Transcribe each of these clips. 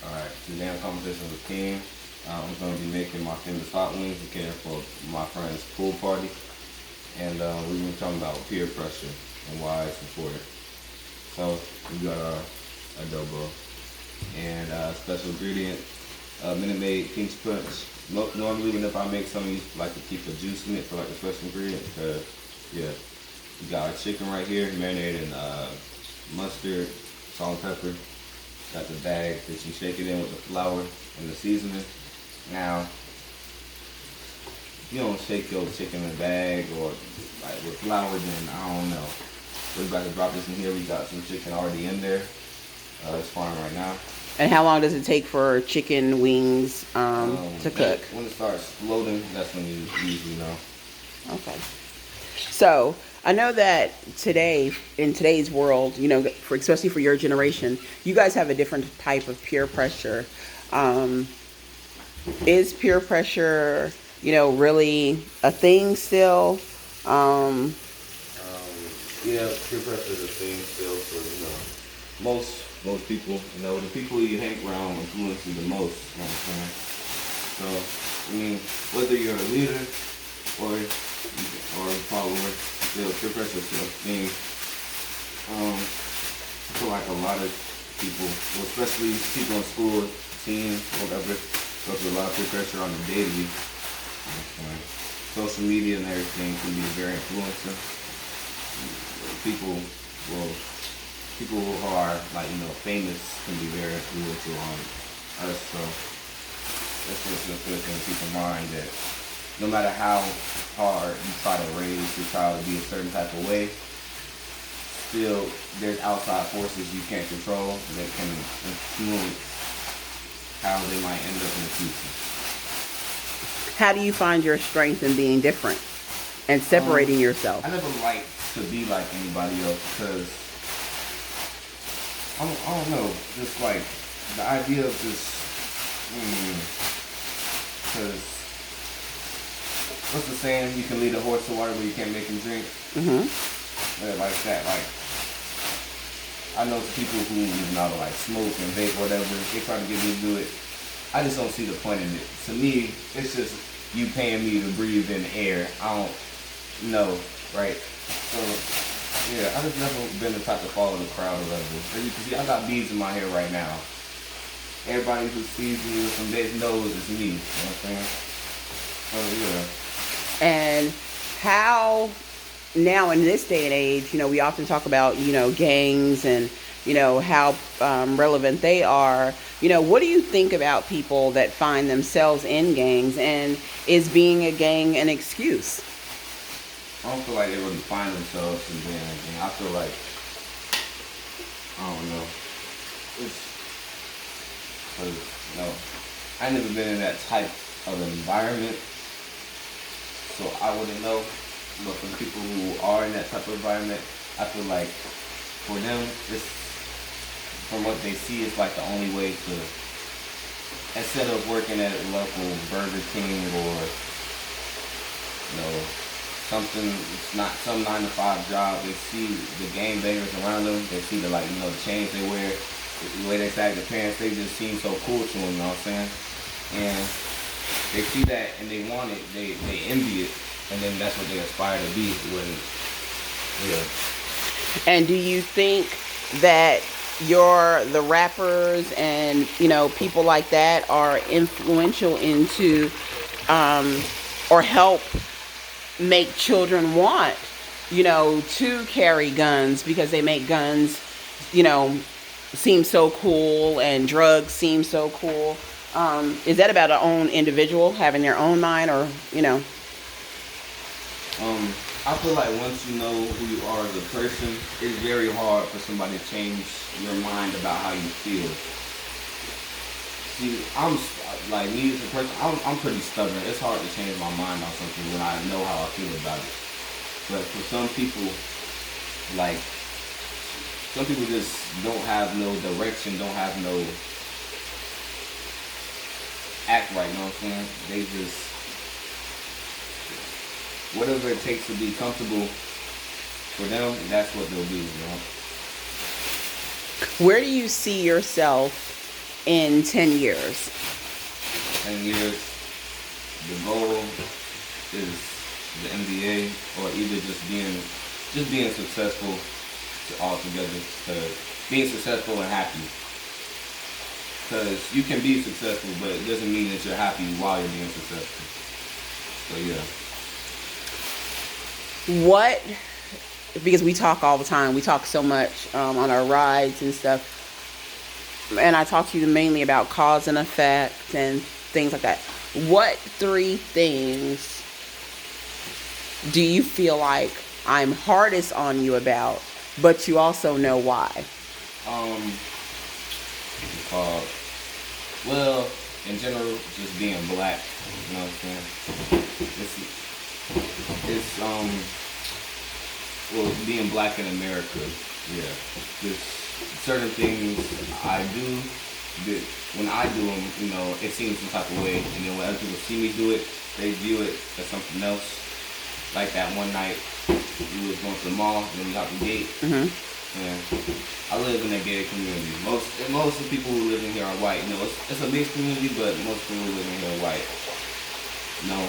Alright, today I'm conversation with King. I'm going to be making my famous hot wings again for my friend's pool party. And we've been talking about peer pressure and why it's important. So, we got our adobo and special ingredient, Minute Maid King's Punch. Normally, whenever I make something, you like to keep the juice in it for like the special ingredient. Because, yeah, we got our chicken right here, marinated in mustard, salt and pepper. Got the bag that you shake it in with the flour and the seasoning. Now, if you don't shake your chicken in a bag or like with flour, then I don't know. We're about to drop this in here. We got some chicken already in there. It's frying right now. And how long does it take for chicken wings to cook? When it starts floating, that's when you usually know. Okay. So I know that today, in today's world, especially for your generation, you guys have a different type of peer pressure. Is peer pressure, really a thing still? Yeah, peer pressure is a thing still for most people. The people you hang around influence you the most. You know what I'm saying? So whether you're a leader or a follower, still peer pressure is still a thing. I feel like a lot of people, especially people in school, teens, whatever, go through a lot of peer pressure on the daily. Social media and everything can be very influential. People who are famous can be very influential on us. So that's just a good thing to keep in mind, that no matter how hard you try to raise your child to be a certain type of way, still there's outside forces you can't control that can influence how they might end up in the future. How do you find your strength in being different and separating yourself? I never liked to be like anybody else because I don't know, just like the idea of just because what's the saying? You can lead a horse to water, but you can't make him drink. Like that. Like I know people who like smoke and vape, whatever. They try to get me to do it. I just don't see the point in it. To me, it's just you paying me to breathe in air. I don't know, right? So, yeah, I just never been the type to follow the crowd or whatever. As you can see, I got beads in my hair right now. Everybody who sees me with some big nose is me. You know what I'm saying? So, yeah. And how now in this day and age, we often talk about, gangs and, how relevant they are. What do you think about people that find themselves in gangs, and is being a gang an excuse? I don't feel like they really find themselves in being a gang. I feel like, I don't know. It's, cause, I never been in that type of environment, so I wouldn't know. But for the people who are in that type of environment, I feel like for them, it's, from what they see, it's like the only way to, instead of working at a local Burger King or, something, it's not some 9-to-5 job, they see the gang bangers around them, they see the the chains they wear, the way they sag their pants, they just seem so cool to them, you know what I'm saying? And they see that and they want it, they envy it. And then that's what they aspire to be when, And do you think that the rappers and, people like that are influential into, or help make children want, to carry guns because they make guns, seem so cool and drugs seem so cool? Is that about our own individual having their own mind, or, I feel like once you know who you are as a person, it's very hard for somebody to change your mind about how you feel. See, I'm like, me as a person, I'm pretty stubborn. It's hard to change my mind on something when I know how I feel about it. But for some people, some people just don't have no direction, don't have no act right, you know what I'm saying? They just, whatever it takes to be comfortable for them, that's what they'll do, Where do you see yourself in 10 years? 10 years, the goal is the NBA, or either just being successful altogether. Being successful and happy. Because you can be successful, but it doesn't mean that you're happy while you're being successful. So yeah. What, because we talk all the time, we talk so much on our rides and stuff, and I talk to you mainly about cause and effect and things like that. What 3 things do you feel like I'm hardest on you about, but you also know why? Well, in general, just being black, you know what I'm saying? It's well, being black in America, yeah. There's certain things I do that when I do them, you know, it seems some type of way, and then when other people see me do it, they view it as something else. Like that one night, we was going to the mall, and then we got the gate. Mm-hmm. And I live in a gated community. Most of the people who live in here are white. You know, it's a mixed community, but most people who live in here are white. You know,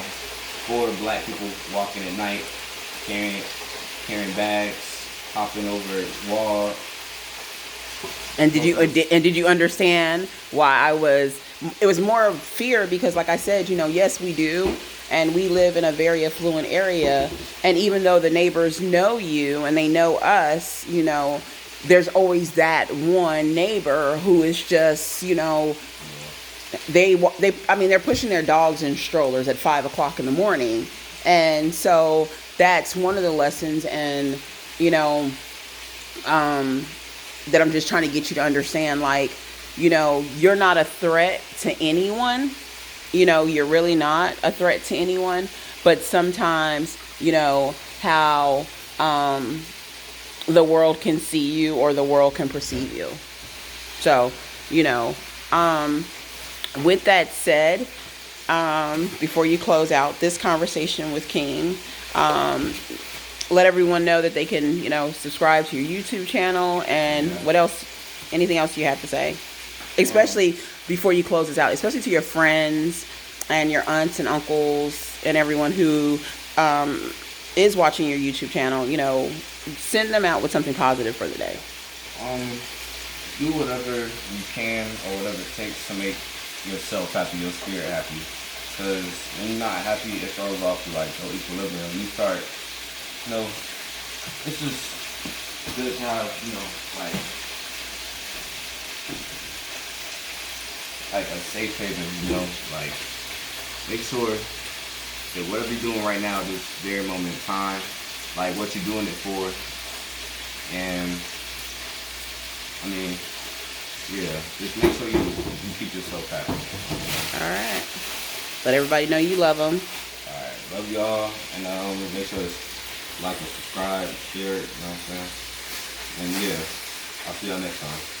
4 black people walking at night, carrying bags, hopping over a wall. And did you understand why it was more of fear, because like I said, you know, yes, we do. And we live in a very affluent area. And even though the neighbors know you and they know us, you know, there's always that one neighbor who is just, you know, they're pushing their dogs in strollers at 5 o'clock in the morning. And so that's one of the lessons. And, you know, that I'm just trying to get you to understand, like, you know, you're not a threat to anyone. You know, you're really not a threat to anyone, but sometimes, you know, how the world can see you or the world can perceive you. So, you know, with that said, before you close out this conversation with King, let everyone know that they can, you know, subscribe to your YouTube channel, and what else, anything else you have to say? Especially before you close this out, especially to your friends and your aunts and uncles and everyone who is watching your YouTube channel, you know, send them out with something positive for the day. Do whatever you can or whatever it takes to make yourself happy, your spirit happy. Because when you're not happy, it throws off like your equilibrium. You start, you know, it's just good to have, you know, like a safe haven, you know, like make sure that whatever you're doing right now, this very moment in time, like what you're doing it for, and I mean, yeah, just make sure you keep yourself happy. All right. Let everybody know you love them. All right, love y'all, and make sure to like and subscribe, share it, you know what I'm saying? And yeah, I'll see y'all next time.